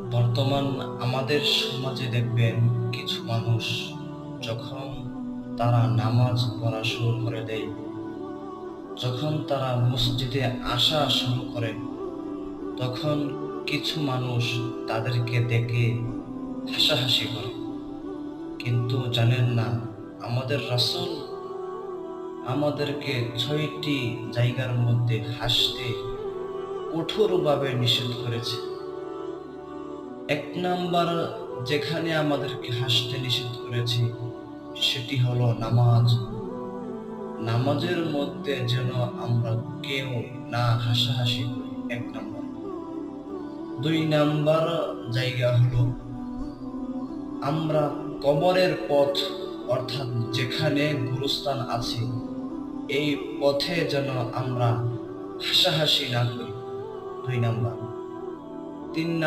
বর্তমান আমাদের সমাজে দেখবেন কিছু মানুষ যখন তারা নামাজ পড়া শুরু করে দেয়, যখন তারা মসজিদে আসা শুরু করে, তখন কিছু মানুষ তাদেরকে দেখে হাসাহাসি করে। কিন্তু জানেন না, আমাদের রাসূল আমাদেরকে ৬টি জায়গার মধ্যে হাসতে কঠোরভাবে নিষেধ করেছে। এক নাম্বার যেখানে আমাদেরকে হাসতে নিষেধ করেছে সেটি হলো নামাজ। নামাজের মধ্যে যেন আমরা কেউ না হাসাহাসি করি, এক নাম্বার। ২ নাম্বার জায়গা হলো আমরা কবরের পথ, অর্থাৎ যেখানে গুরুস্থান আছে এই পথে যেন আমরা হাসাহাসি না করি, ২ নাম্বার। ৩ নাম্বার